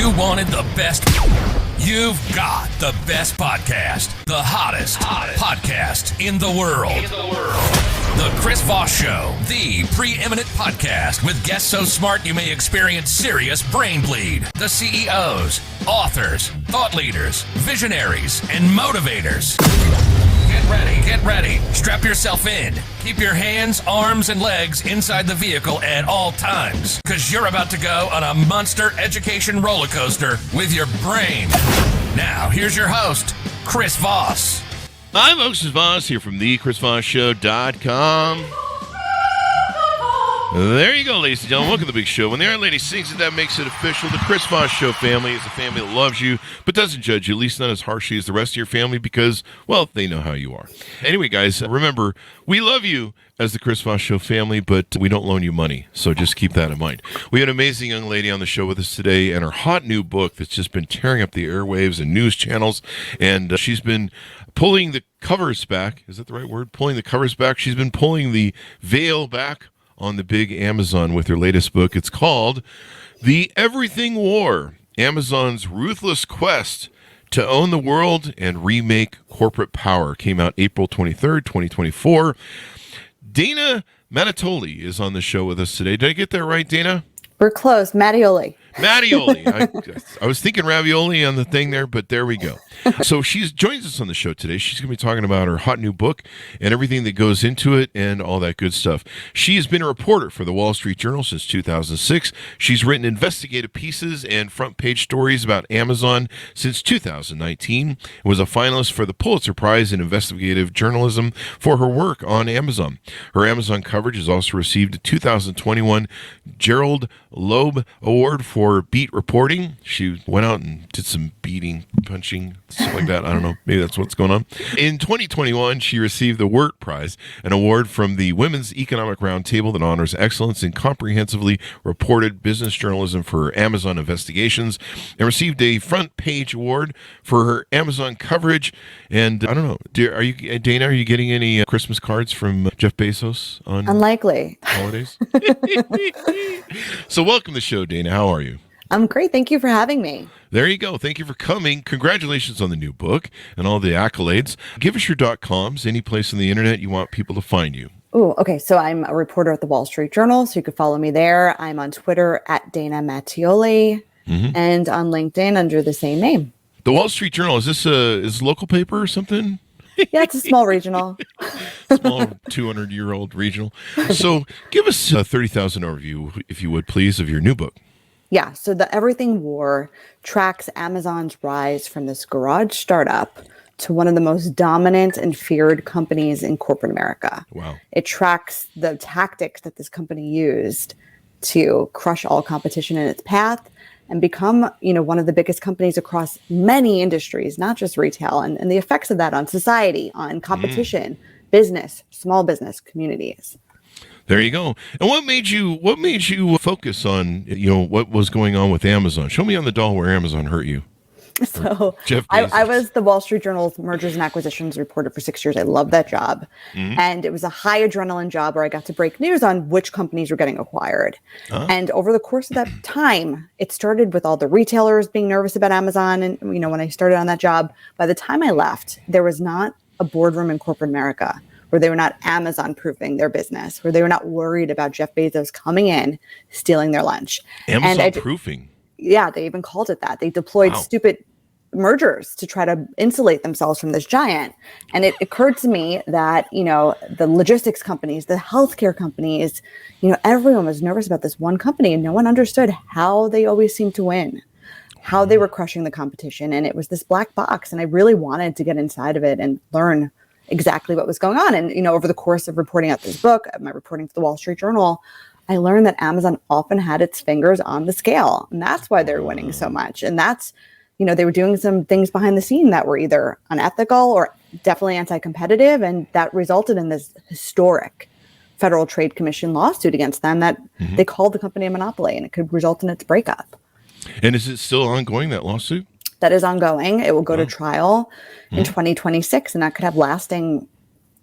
You wanted the best. You've got the best podcast. The hottest podcast in the world. The Chris Voss Show, the preeminent podcast with guests so smart you may experience serious brain bleed. The CEOs, authors, thought leaders, visionaries, and motivators. Get ready. Strap yourself in. Keep your hands, arms, and legs inside the vehicle at all times, because you're about to go on a monster education roller coaster with your brain. Now, here's your host, Chris Voss. I'm Chris Voss here from thechrisvossshow.com. There you go, ladies and gentlemen. Welcome to the big show. When the Iron Lady sings it, that makes it official. The Chris Voss Show family is a family that loves you, but doesn't judge you, at least not as harshly as the rest of your family, because, well, they know how you are. Anyway, guys, remember, we love you as the Chris Voss Show family, but we don't loan you money, so just keep that in mind. We had an amazing young lady on the show with us today, and her hot new book that's just been tearing up the airwaves and news channels, and she's been pulling the covers back. Is that the right word? Pulling the covers back. She's been pulling the veil back on the big Amazon with her latest book. It's called The Everything War, Amazon's Ruthless Quest to Own the World and Remake Corporate Power. Came out April 23rd, 2024. Dana Mattioli is on the show with us today. Did I get that right, Dana? We're close. Mattioli. I was thinking ravioli on the thing there, but there we go. So she joins us on the show today. She's going to be talking about her hot new book and everything that goes into it and all that good stuff. She has been a reporter for the Wall Street Journal since 2006. She's written investigative pieces and front page stories about Amazon since 2019 and was a finalist for the Pulitzer Prize in Investigative Journalism for her work on Amazon. Her Amazon coverage has also received a 2021 Gerald Loeb Award for beat reporting. She went out and did some beating, punching, stuff like that. I don't know. Maybe that's what's going on. In 2021, she received the Wirt Prize, an award from the Women's Economic Roundtable that honors excellence in comprehensively reported business journalism for her Amazon investigations, and received a front page award for her Amazon coverage. And I don't know, Dana, are you getting any Christmas cards from Jeff Bezos on Unlikely holidays? So welcome to the show, Dana. How are you? I'm great. Thank you for having me. There you go. Thank you for coming. Congratulations on the new book and all the accolades. Give us your .coms, any place on the internet you want people to find you. Oh, okay. So I'm a reporter at the Wall Street Journal, so you can follow me there. I'm on Twitter at Dana Mattioli and on LinkedIn under the same name. The Wall Street Journal, is this a local paper or something? Yeah, it's a small regional. Small 200-year-old regional. So give us a 30,000 overview, if you would, please, of your new book. Yeah, so The Everything War tracks Amazon's rise from this garage startup to one of the most dominant and feared companies in corporate America. Wow. It tracks the tactics that this company used to crush all competition in its path and become, one of the biggest companies across many industries, not just retail, and the effects of that on society, on competition, business, small business, communities. There you go. And what made you focus on, what was going on with Amazon? Show me on the doll where Amazon hurt you. So I was the Wall Street Journal's mergers and acquisitions reporter for 6 years. I loved that job. And it was a high adrenaline job where I got to break news on which companies were getting acquired. And over the course of that time, it started with all the retailers being nervous about Amazon. And, when I started on that job, by the time I left, there was not a boardroom in corporate America where they were not Amazon-proofing their business, where they were not worried about Jeff Bezos coming in, stealing their lunch. Amazon-proofing? Yeah, they even called it that. They deployed stupid mergers to try to insulate themselves from this giant. And it occurred to me that, the logistics companies, the healthcare companies, everyone was nervous about this one company, and no one understood how they always seemed to win, how they were crushing the competition. And it was this black box. And I really wanted to get inside of it and learn exactly what was going on. And, over the course of reporting out this book, my reporting for the Wall Street Journal, I learned that Amazon often had its fingers on the scale. And that's why they're winning so much. And that's, they were doing some things behind the scene that were either unethical or definitely anti-competitive. And that resulted in this historic Federal Trade Commission lawsuit against them that they called the company a monopoly, and it could result in its breakup. And is it still ongoing, that lawsuit? That is ongoing. It will go to trial in 2026, and that could have lasting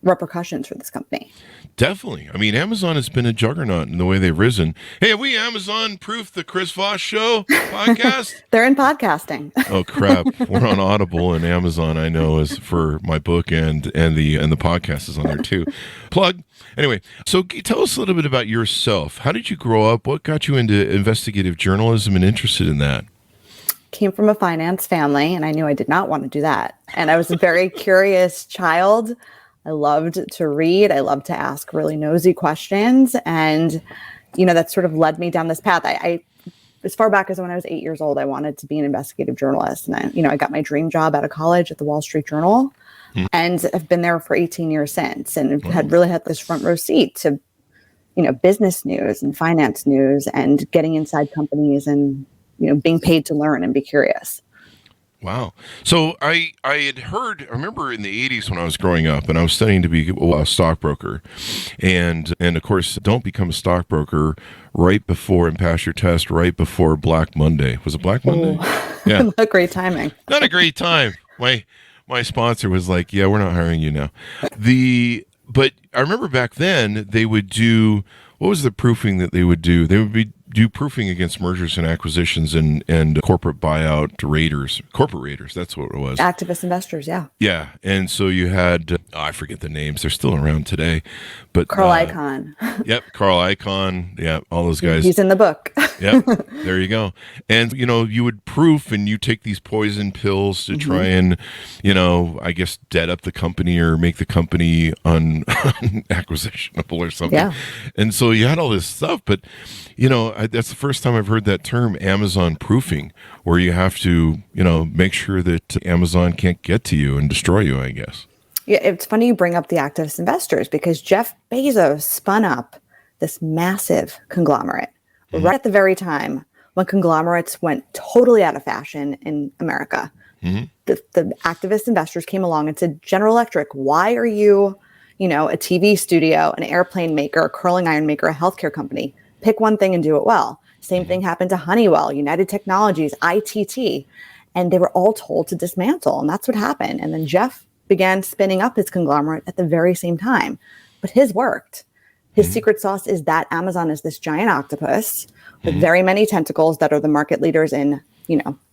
repercussions for this company. Definitely. I mean, Amazon has been a juggernaut in the way they've risen. Hey, have we Amazon proof the Chris Voss Show podcast? They're in podcasting. Oh crap! We're on Audible, and Amazon I know is for my book, and the podcast is on there too. Plug. Anyway, so tell us a little bit about yourself. How did you grow up? What got you into investigative journalism and interested in that? Came from a finance family, and I knew I did not want to do that. And I was a very curious child. I loved to read. I loved to ask really nosy questions. And, that sort of led me down this path. I as far back as when I was 8 years old, I wanted to be an investigative journalist. And I got my dream job out of college at the Wall Street Journal, and I've been there for 18 years since, and had this front row seat to, business news and finance news and getting inside companies and, being paid to learn and be curious. Wow. So I remember in the 80s when I was growing up and I was studying to be a stockbroker. And of course, don't become a stockbroker right before and pass your test right before Black Monday. Was it Black Monday? Yeah. Not great timing. Not a great time. My sponsor was like, yeah, we're not hiring you now. But I remember back then they would do, what was the proofing that they would do? They would do proofing against mergers and acquisitions and corporate buyout corporate raiders. That's what it was. Activist investors, yeah. Yeah. And so you had, I forget the names. They're still around today. But Carl Icahn. Yep. Carl Icahn. Yeah. All those guys. He's in the book. Yep. There you go. And, you would proof and you take these poison pills to try and, I guess, dead up the company or make the company unacquisitionable or something. Yeah. And so you had all this stuff, but, that's the first time I've heard that term, Amazon proofing, where you have to, make sure that Amazon can't get to you and destroy you, I guess. Yeah, it's funny you bring up the activist investors because Jeff Bezos spun up this massive conglomerate right at the very time when conglomerates went totally out of fashion in America. The activist investors came along and said, General Electric, why are you, a TV studio, an airplane maker, a curling iron maker, a healthcare company? Pick one thing and do it well. Same thing happened to Honeywell, United Technologies, ITT, and they were all told to dismantle. And that's what happened. And then Jeff began spinning up his conglomerate at the very same time. But his worked. His secret sauce is that Amazon is this giant octopus with very many tentacles that are the market leaders in,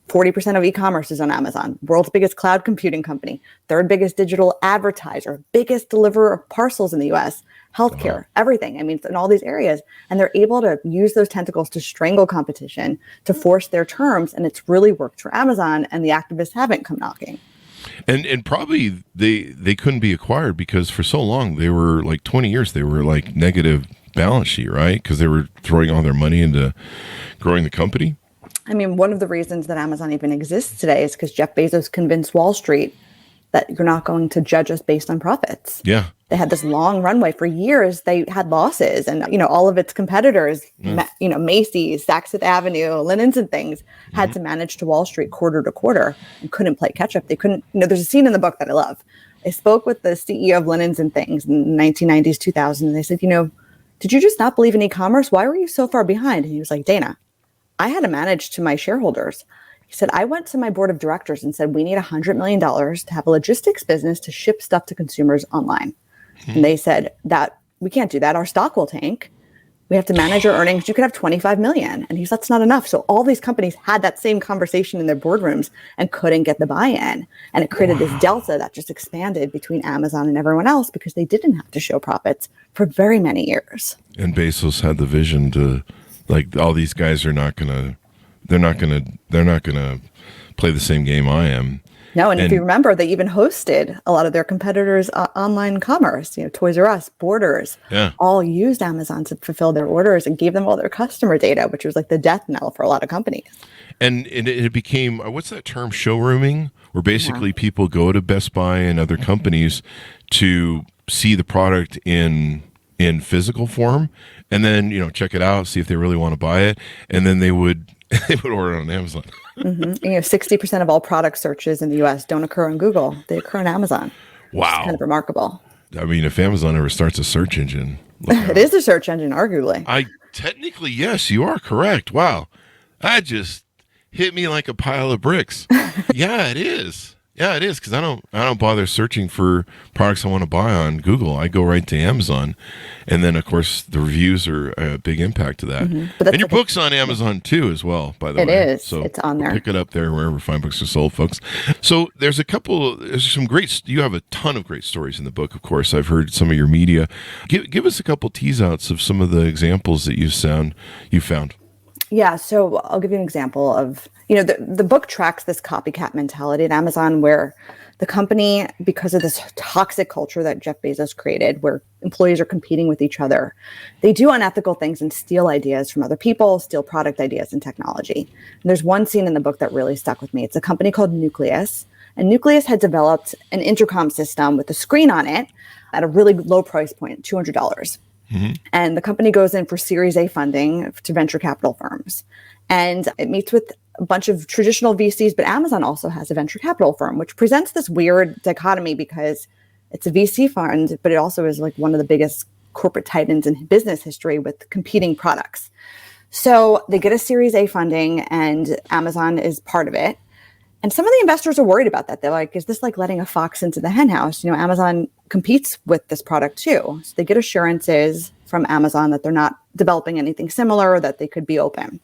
40% of e-commerce is on Amazon, world's biggest cloud computing company, third biggest digital advertiser, biggest deliverer of parcels in the US, healthcare, everything. I mean, in all these areas. And they're able to use those tentacles to strangle competition, to force their terms. And it's really worked for Amazon, and the activists haven't come knocking. And probably they couldn't be acquired because for so long, they were like 20 years, they were like negative balance sheet, right? Because they were throwing all their money into growing the company. I mean, one of the reasons that Amazon even exists today is because Jeff Bezos convinced Wall Street that you're not going to judge us based on profits. Yeah. They had this long runway for years. They had losses, and all of its competitors, Macy's, Saks Fifth Avenue, Linens and Things, had to manage to Wall Street quarter to quarter and couldn't play catch up. They couldn't. There's a scene in the book that I love. I spoke with the CEO of Linens and Things in the 1990s, 2000, and they said, did you just not believe in e-commerce? Why were you so far behind? And he was like, Dana, I had to manage to my shareholders. He said, I went to my board of directors and said, we need $100 million to have a logistics business to ship stuff to consumers online. And they said that we can't do that. Our stock will tank. We have to manage our earnings. You could have 25 million. And he said, that's not enough. So all these companies had that same conversation in their boardrooms and couldn't get the buy-in. And it created this delta that just expanded between Amazon and everyone else because they didn't have to show profits for very many years. And Bezos had the vision to, like, all these guys are not going to play the same game I am. No, and if you remember, they even hosted a lot of their competitors' online commerce. Toys R Us, Borders, all used Amazon to fulfill their orders and gave them all their customer data, which was like the death knell for a lot of companies. And it became, what's that term, showrooming, where basically people go to Best Buy and other companies to see the product in physical form, and then check it out, see if they really want to buy it, and then they would order it on Amazon. 60% of all product searches in the U.S. don't occur on Google; they occur on Amazon. Wow, it's kind of remarkable. I mean, if Amazon ever starts a search engine, it is a search engine, arguably. Technically, yes, you are correct. Wow, that just hit me like a pile of bricks. Yeah, it is. Yeah, it is, because I don't bother searching for products I want to buy on Google. I go right to Amazon, and then of course the reviews are a big impact to that. But And your book's on Amazon too, as well. By the way, it is. So It's on there. pick it up there wherever fine books are sold, folks. So there's some great. You have a ton of great stories in the book. Of course, I've heard some of your media. Give us a couple tease outs of some of the examples that you found. Yeah, so I'll give you an example of, the book tracks this copycat mentality at Amazon where the company, because of this toxic culture that Jeff Bezos created, where employees are competing with each other, they do unethical things and steal ideas from other people, steal product ideas and technology. And there's one scene in the book that really stuck with me. It's a company called Nucleus, and Nucleus had developed an intercom system with a screen on it at a really low price point, $200. Mm-hmm. And the company goes in for Series A funding to venture capital firms. And it meets with a bunch of traditional VCs, but Amazon also has a venture capital firm, which presents this weird dichotomy because it's a VC fund, but it also is like one of the biggest corporate titans in business history with competing products. So they get a Series A funding and Amazon is part of it. And some of the investors are worried about that. They're like, is this like letting a fox into the henhouse? Amazon competes with this product too. So they get assurances from Amazon that they're not developing anything similar, that they could be open.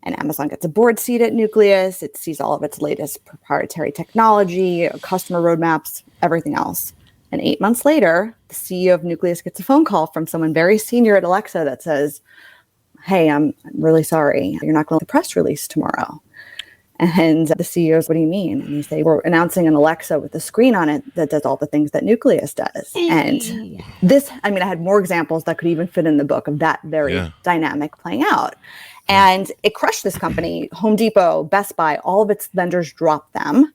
And Amazon gets a board seat at Nucleus. It sees all of its latest proprietary technology, customer roadmaps, everything else. And 8 months later, the CEO of Nucleus gets a phone call from someone very senior at Alexa that says, hey, I'm really sorry. You're not going to press release tomorrow. And the CEOs, what do you mean? And they say, we're announcing an Alexa with a screen on it that does all the things that Nucleus does. And this, I had more examples that could even fit in the book of that very dynamic playing out. And it crushed this company. Home Depot, Best Buy, all of its vendors dropped them.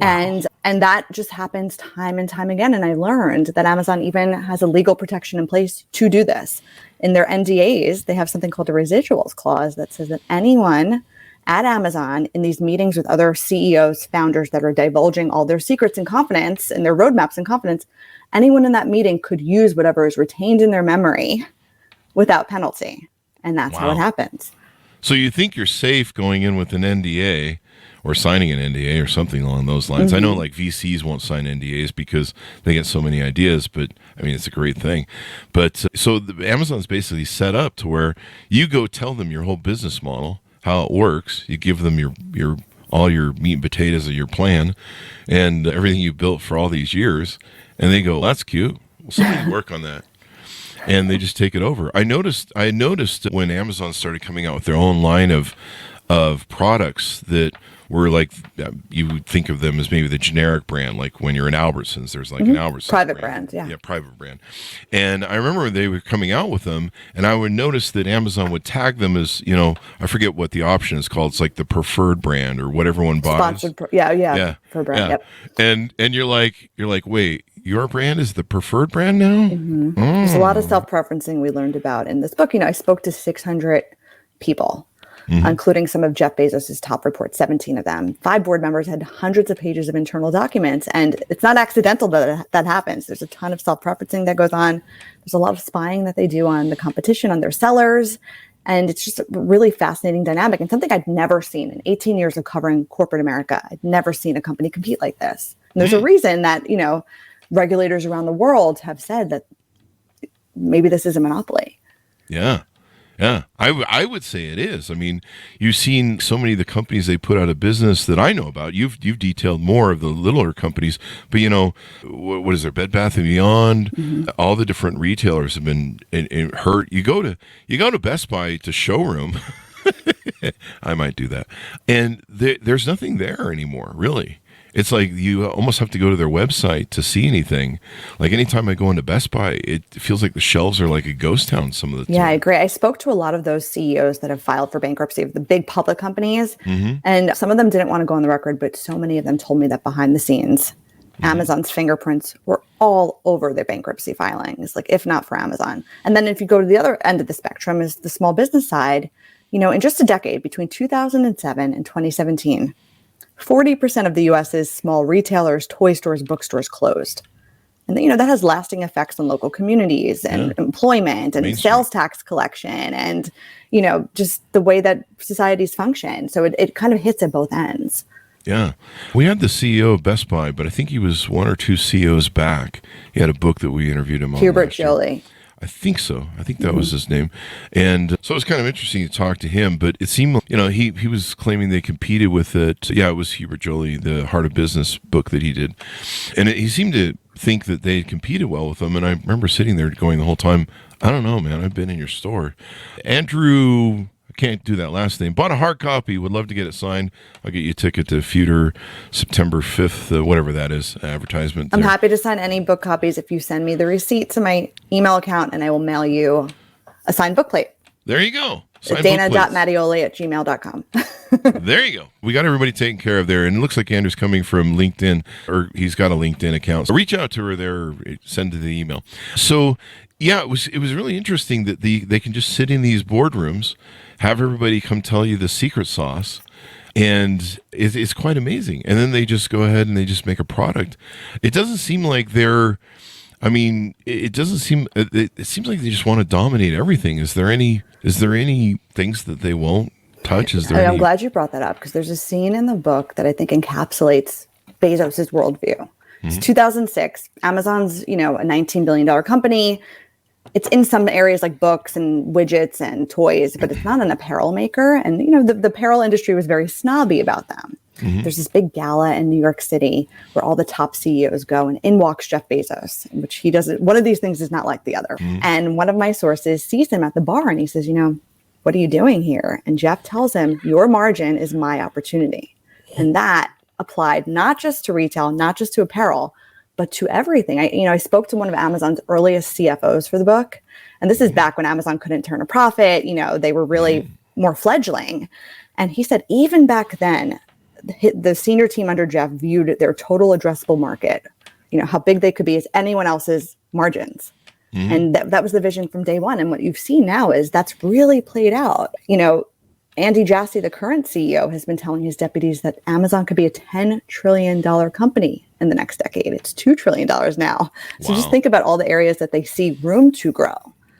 Wow. And that just happens time and time again. And I learned that Amazon even has a legal protection in place to do this. In their NDAs, they have something called a residuals clause that says that anyone at Amazon in these meetings with other CEOs, founders that are divulging all their secrets in confidence and their roadmaps in confidence, anyone in that meeting could use whatever is retained in their memory without penalty. And that's how it happens. So you think you're safe going in with an NDA or signing an NDA or something along those lines. Mm-hmm. I know like VCs won't sign NDAs because they get so many ideas, but it's a great thing. But so Amazon's basically set up to where you go tell them your whole business model, how it works. You give them your all your meat and potatoes of your plan and everything you built for all these years, and they go, "That's cute. Well, somebody work on that." And they just take it over. I noticed when Amazon started coming out with their own line of products that were like, you would think of them as maybe the generic brand, like when you're in Albertsons, there's like an Albertsons private brand. Yeah, private brand. And I remember when they were coming out with them, and I would notice that Amazon would tag them as, I forget what the option is called. It's like the preferred brand or what everyone buys. Sponsored, preferred brand. Yep. And you're like, wait, your brand is the preferred brand now? Mm-hmm. There's a lot of self-preferencing we learned about in this book. I spoke to 600 people, including some of Jeff Bezos' top reports, 17 of them. 5 board members had hundreds of pages of internal documents, and it's not accidental that happens. There's a ton of self-preferencing that goes on. There's a lot of spying that they do on the competition, on their sellers, and it's just a really fascinating dynamic and something I'd never seen in 18 years of covering corporate America. I'd never seen a company compete like this. And there's a reason that, regulators around the world have said that maybe this is a monopoly. Yeah. I would say it is. You've seen so many of the companies they put out of business that I know about. You've detailed more of the littler companies, but what is there? Bed Bath & Beyond, all the different retailers have been hurt. You go to Best Buy to showroom. I might do that, and there's nothing there anymore, really. It's like you almost have to go to their website to see anything. Like anytime I go into Best Buy, it feels like the shelves are like a ghost town some of the time. Yeah, I agree. I spoke to a lot of those CEOs that have filed for bankruptcy of the big public companies. And some of them didn't want to go on the record, but so many of them told me that behind the scenes, Amazon's fingerprints were all over their bankruptcy filings, like if not for Amazon. And then if you go to the other end of the spectrum is the small business side, in just a decade between 2007 and 2017, 40% of the U.S.'s small retailers, toy stores, bookstores closed. And, that has lasting effects on local communities and employment and sales tax collection and, just the way that societies function. So it kind of hits at both ends. Yeah. We had the CEO of Best Buy, but I think he was one or two CEOs back. He had a book that we interviewed him on. Hubert Joly. I think so. I think that was his name. And so it was kind of interesting to talk to him, but it seemed like, he was claiming they competed with it. Yeah, it was Hubert Joly, the Heart of Business book that he did. And he seemed to think that they had competed well with them. And I remember sitting there going the whole time, I don't know, man, I've been in your store. Andrew, I can't do that last name, bought a hard copy, would love to get it signed. I'll get you a ticket to Future September 5th, whatever that is, advertisement. I'm happy to sign any book copies if you send me the receipt to my email account, and I will mail you a signed book plate. There you go. Dana.Mattioli@gmail.com. There you go. We got everybody taken care of there. And it looks like Andrew's coming from LinkedIn, or he's got a LinkedIn account. So reach out to her there, send the email. So, yeah, it was really interesting that they can just sit in these boardrooms, have everybody come tell you the secret sauce, and it's quite amazing. And then they just go ahead and they just make a product. It doesn't seem like they're, it doesn't seem, it seems like they just want to dominate everything. Is there any things that they won't touch? I'm glad you brought that up, because there's a scene in the book that I think encapsulates Bezos's worldview. It's 2006. Amazon's, a $19 billion company. It's in some areas like books and widgets and toys, but it's not an apparel maker. And, the apparel industry was very snobby about them. There's this big gala in New York City where all the top CEOs go, and in walks Jeff Bezos, which he doesn't, one of these things is not like the other. And one of my sources sees him at the bar and he says, what are you doing here? And Jeff tells him, your margin is my opportunity. And that applied not just to retail, not just to apparel, but to everything. I spoke to one of Amazon's earliest CFOs for the book. And this is back when Amazon couldn't turn a profit. They were really more fledgling. And he said, even back then, the senior team under Jeff viewed their total addressable market, how big they could be, as anyone else's margins. And that was the vision from day one. And what you've seen now is that's really played out. Andy Jassy, the current CEO, has been telling his deputies that Amazon could be a $10 trillion company in the next decade. It's $2 trillion now. So just think about all the areas that they see room to grow.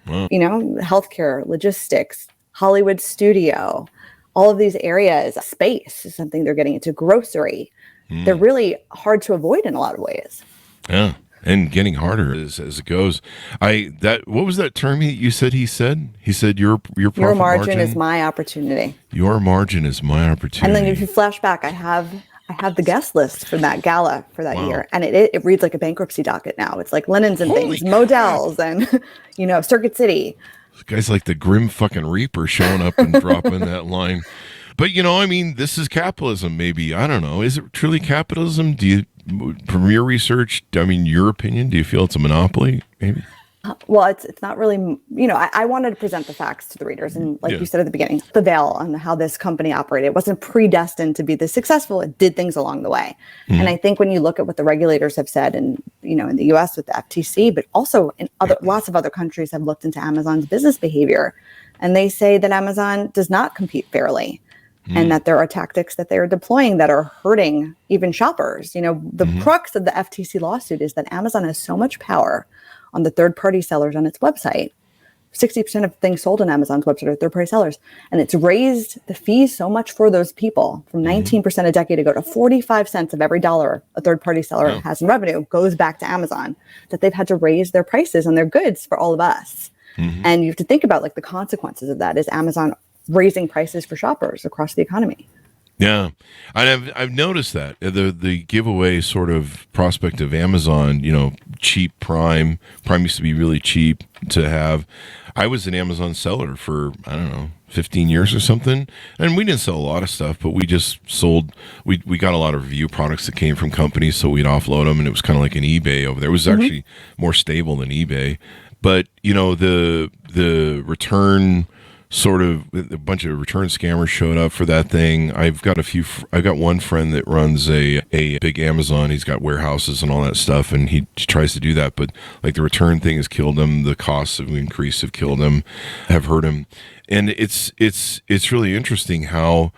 Healthcare, logistics, Hollywood studio, all of these areas. Space is something they're getting into, grocery. They're really hard to avoid in a lot of ways. Yeah. And getting harder as it goes. What was that term you said? He said your profit margin is my opportunity. Your margin is my opportunity. And then if you flash back, I have the guest list for that gala for that year, and it reads like a bankruptcy docket now. It's like linens and things, Models, and Circuit City. This guy's like the Grim fucking Reaper showing up and dropping that line. But this is capitalism. Maybe, I don't know. Is it truly capitalism? From your research, your opinion, do you feel it's a monopoly? Maybe. Well, it's not really, I wanted to present the facts to the readers. And like you said at the beginning, the veil on how this company operated. It wasn't predestined to be this successful. It did things along the way. And I think when you look at what the regulators have said, and, in the US with the FTC, but also in lots of other countries have looked into Amazon's business behavior. And they say that Amazon does not compete fairly. And that there are tactics that they are deploying that are hurting even shoppers. The crux of the FTC lawsuit is that Amazon has so much power on the third-party sellers on its website. 60% of things sold on Amazon's website are third-party sellers. And it's raised the fees so much for those people from 19% a decade ago to 45 cents of every dollar a third-party seller has in revenue goes back to Amazon, that they've had to raise their prices on their goods for all of us. And you have to think about the consequences of that. Is Amazon raising prices for shoppers across the economy? Yeah, and I've noticed that the giveaway sort of prospect of Amazon, cheap Prime used to be really cheap to have. I was an Amazon seller for 15 years or something, and we didn't sell a lot of stuff, but we just sold. We got a lot of review products that came from companies, so we'd offload them, and it was kind of like an eBay over there. It was actually more stable than eBay, but the return. Sort of a bunch of return scammers showed up for that thing. I've got one friend that runs a big Amazon. He's got warehouses and all that stuff, and he tries to do that. But the return thing has killed him. The costs have increased, have killed him, have hurt him. And it's really interesting how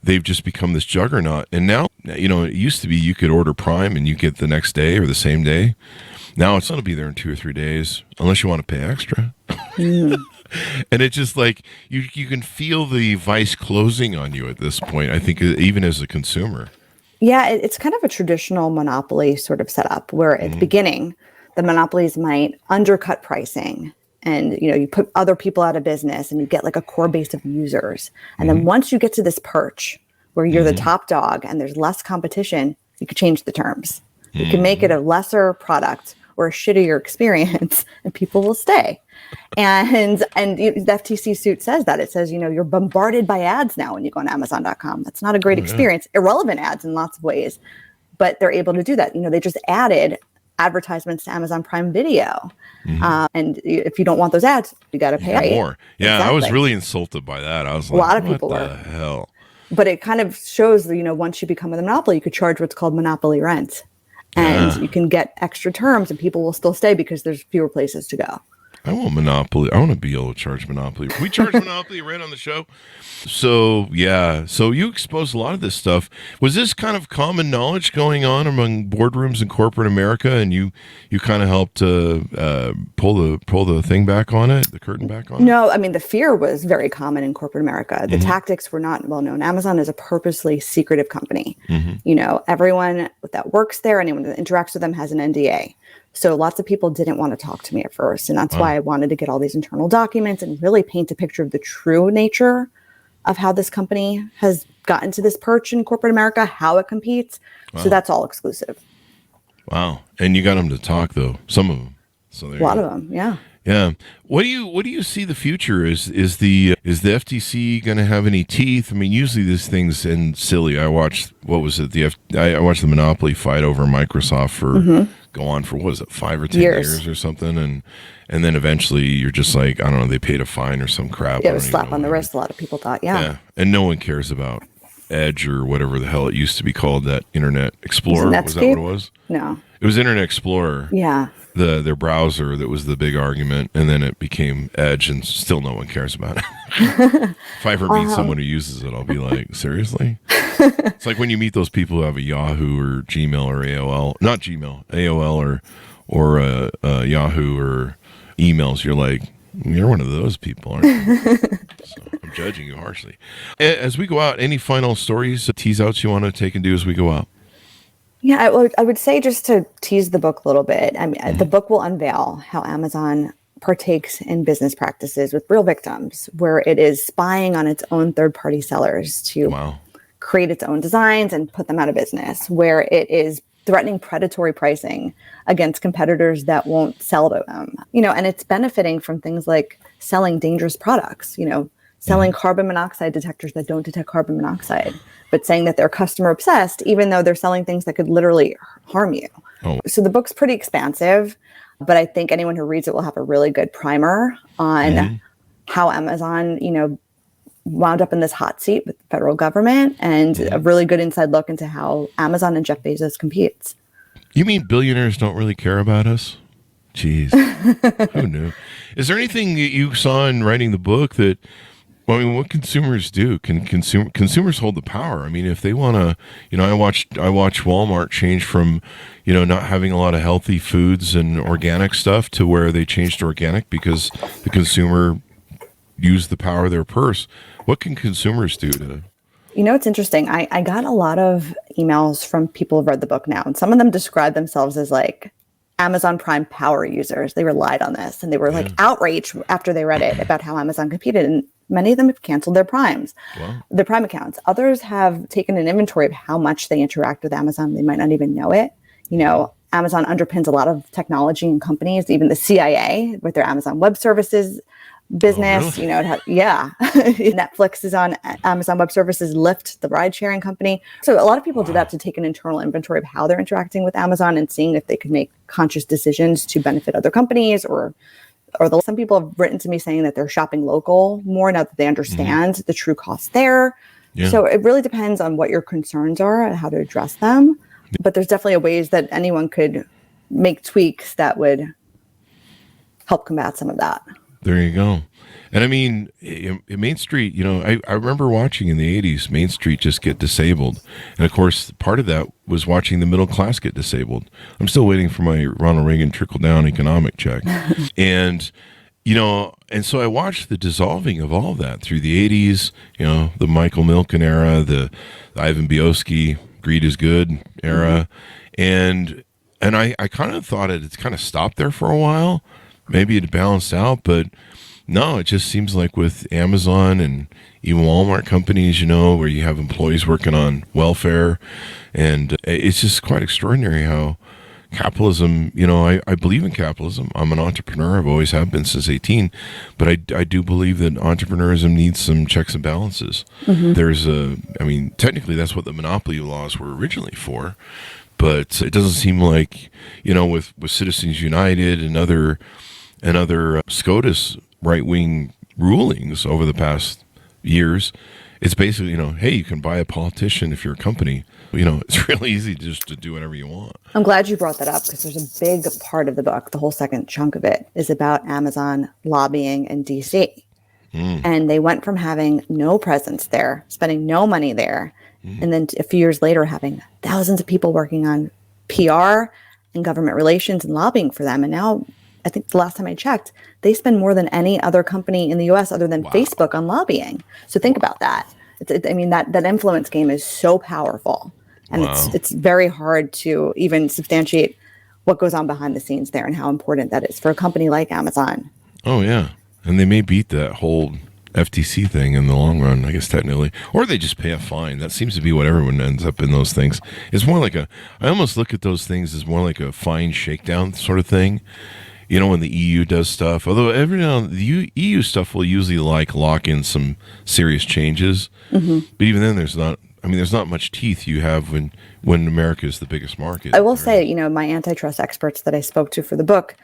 they've just become this juggernaut. And now, it used to be you could order Prime and you get the next day or the same day. Now it's going to be there in 2 or 3 days, unless you want to pay extra. And it's just you can feel the vice closing on you at this point, I think, even as a consumer. Yeah, it's kind of a traditional monopoly sort of setup where at the beginning, the monopolies might undercut pricing and, you put other people out of business and you get like a core base of users. And then once you get to this perch where you're the top dog and there's less competition, you could change the terms. You can make it a lesser product or a shittier experience and people will stay. And the FTC suit says that. It says, you're bombarded by ads now when you go on amazon.com. That's not a great experience. Irrelevant ads in lots of ways, but they're able to do that. They just added advertisements to Amazon Prime Video. And if you don't want those ads, you got to pay more. Yeah, exactly. I was really insulted by that. I was like, a lot of people what were. the hell? But it kind of shows that, once you become a monopoly, you could charge what's called monopoly rent. And you can get extra terms and people will still stay because there's fewer places to go. I want monopoly. I want to be able to charge monopoly. We charge monopoly rent on the show. So, yeah. So you exposed a lot of this stuff. Was this kind of common knowledge going on among boardrooms in corporate America, and you kind of helped pull the thing back on it, the curtain back on it? No, I mean, the fear was very common in corporate America. The tactics were not well known. Amazon is a purposely secretive company. Everyone that works there, anyone that interacts with them has an NDA. So lots of people didn't want to talk to me at first. And that's why I wanted to get all these internal documents and really paint a picture of the true nature of how this company has gotten to this perch in corporate America, how it competes. Wow. So that's all exclusive. Wow. And you got them to talk, though. Some of them. So a lot of them, yeah. Yeah. What do you see the future? Is the FTC going to have any teeth? I mean, usually these things end silly. I watched I watched the monopoly fight over Microsoft for go on for 5 or 10 years or something, and then eventually you're just like, I don't know, they paid a fine or some crap. Yeah, it was a slap on the wrist. A lot of people thought, yeah. And no one cares about Edge or whatever the hell it used to be called, that Internet Explorer. Was that what it was? No. It was Internet Explorer. Yeah. Their browser that was the big argument, and then it became Edge, and still no one cares about it. If I ever meet someone who uses it, I'll be like, seriously? It's like when you meet those people who have a Yahoo or Gmail or AOL, not Gmail, AOL or Yahoo or emails. You're like, you're one of those people, aren't you? So I'm judging you harshly. As we go out, any final stories, tease outs you want to take and do as we go out? Yeah, I would say, just to tease the book a little bit, I mean, the book will unveil how Amazon partakes in business practices with real victims, where it is spying on its own third-party sellers to create its own designs and put them out of business, where it is threatening predatory pricing against competitors that won't sell to them. And it's benefiting from things like selling dangerous products, selling carbon monoxide detectors that don't detect carbon monoxide, but saying that they're customer obsessed, even though they're selling things that could literally harm you. So the book's pretty expansive, but I think anyone who reads it will have a really good primer on how Amazon, wound up in this hot seat with the federal government, and a really good inside look into how Amazon and Jeff Bezos competes. You mean billionaires don't really care about us? Jeez. Who knew? Is there anything that you saw in writing the book that, what consumers do? Can consumers hold the power? I mean, if they want to, I watch Walmart change from, not having a lot of healthy foods and organic stuff to where they changed to organic because the consumer used the power of their purse. What can consumers do to? It's interesting. I got a lot of emails from people who've read the book now, and some of them describe themselves as like Amazon Prime power users. They relied on this, and they were like outraged after they read it about how Amazon competed, and many of them have canceled their Primes, their Prime accounts. Others have taken an inventory of how much they interact with Amazon. They might not even know it. Amazon underpins a lot of technology and companies, even the CIA with their Amazon Web Services business. Really? Netflix is on Amazon Web Services, Lyft, the ride sharing company. So a lot of people do that to take an internal inventory of how they're interacting with Amazon and seeing if they could make conscious decisions to benefit other companies, or some people have written to me saying that they're shopping local more now that they understand the true cost there. Yeah. So it really depends on what your concerns are and how to address them. But there's definitely ways that anyone could make tweaks that would help combat some of that. There you go. And I mean, in Main Street, I remember watching in the 80s, Main Street just get disabled. And of course, part of that was watching the middle class get disabled. I'm still waiting for my Ronald Reagan trickle-down economic check. And so I watched the dissolving of all of that through the 80s, the Michael Milken era, the Ivan Biosky greed is good era. And I kind of thought it's kind of stopped there for a while. Maybe it balanced out, but no, it just seems like with Amazon and even Walmart companies, where you have employees working on welfare, and it's just quite extraordinary how capitalism, I believe in capitalism. I'm an entrepreneur. I've always have been since 18, but I do believe that entrepreneurism needs some checks and balances. There's technically that's what the monopoly laws were originally for, but it doesn't seem like, with Citizens United and other SCOTUS right-wing rulings over the past years, it's basically, hey, you can buy a politician if you're a company. It's really easy just to do whatever you want. I'm glad you brought that up because there's a big part of the book, the whole second chunk of it, is about Amazon lobbying in D.C. And they went from having no presence there, spending no money there, and then a few years later having thousands of people working on PR and government relations and lobbying for them. And now, I think the last time I checked, they spend more than any other company in the U.S. other than Facebook on lobbying. So think about that. That influence game is so powerful. And it's very hard to even substantiate what goes on behind the scenes there and how important that is for a company like Amazon. Oh, yeah. And they may beat that whole FTC thing in the long run, I guess, technically. Or they just pay a fine. That seems to be what everyone ends up in those things. It's more like I almost look at those things as more like a fine shakedown sort of thing. When the EU does stuff, although every now and then the EU stuff will usually lock in some serious changes. But even then there's not much teeth you have when America is the biggest market. I will say, my antitrust experts that I spoke to for the book,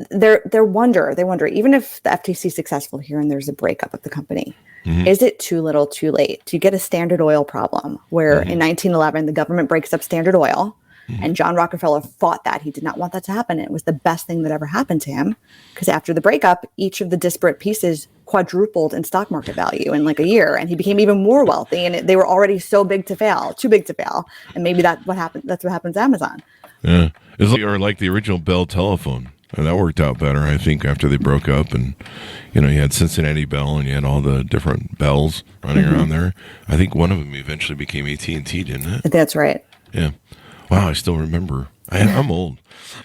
they wonder, even if the FTC is successful here and there's a breakup of the company, is it too little too late? Do you get a Standard Oil problem where in 1911 the government breaks up Standard Oil? And John Rockefeller fought that. He did not want that to happen. It was the best thing that ever happened to him because after the breakup, each of the disparate pieces quadrupled in stock market value in like a year. And he became even more wealthy. And they were already so big to fail, too big to fail. And maybe that's what happens to Amazon. Yeah. It's like the original Bell telephone. And that worked out better, I think, after they broke up. And, you had Cincinnati Bell and you had all the different bells running around there. I think one of them eventually became AT&T, didn't it? That's right. Yeah. Wow, I still remember. I'm old.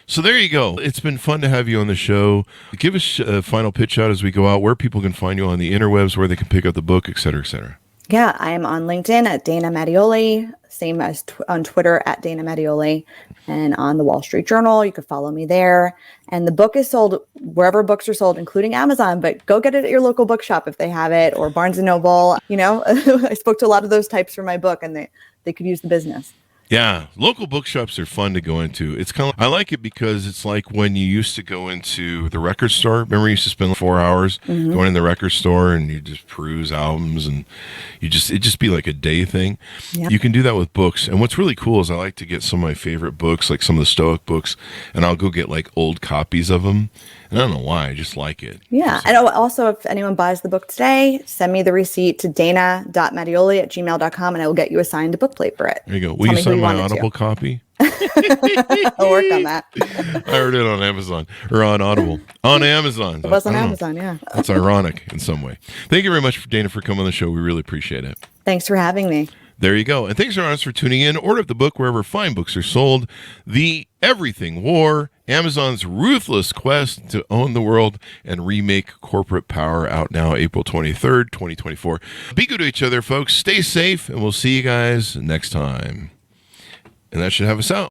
So there you go. It's been fun to have you on the show. Give us a final pitch out as we go out, where people can find you on the interwebs, where they can pick up the book, et cetera, et cetera. Yeah, I am on LinkedIn at Dana Mattioli, same as on Twitter at Dana Mattioli, and on the Wall Street Journal. You can follow me there. And the book is sold wherever books are sold, including Amazon, but go get it at your local bookshop if they have it, or Barnes & Noble. I spoke to a lot of those types for my book, and they could use the business. Yeah, local bookshops are fun to go into. It's kind of, I like it because it's like when you used to go into the record store. Remember, you used to spend 4 hours going in the record store and you just peruse albums, and it'd just be like a day thing. Yep. You can do that with books. And what's really cool is I like to get some of my favorite books, like some of the Stoic books, and I'll go get like old copies of them. And I don't know why, I just like it. Yeah. And also, if anyone buys the book today, send me the receipt to dana.mattioli@gmail.com and I will get you a signed book plate for it. There you go. Will you sign my Audible copy? I'll work on that. I heard it on Amazon, or on Audible. On Amazon. It was on Amazon, yeah. That's ironic in some way. Thank you very much, Dana, for coming on the show. We really appreciate it. Thanks for having me. There you go. And thanks to our audience for tuning in. Order up the book wherever fine books are sold. The Everything War, Amazon's Ruthless Quest to Own the World and Remake Corporate Power, out now April 23rd, 2024. Be good to each other, folks. Stay safe, and we'll see you guys next time. And that should have us out.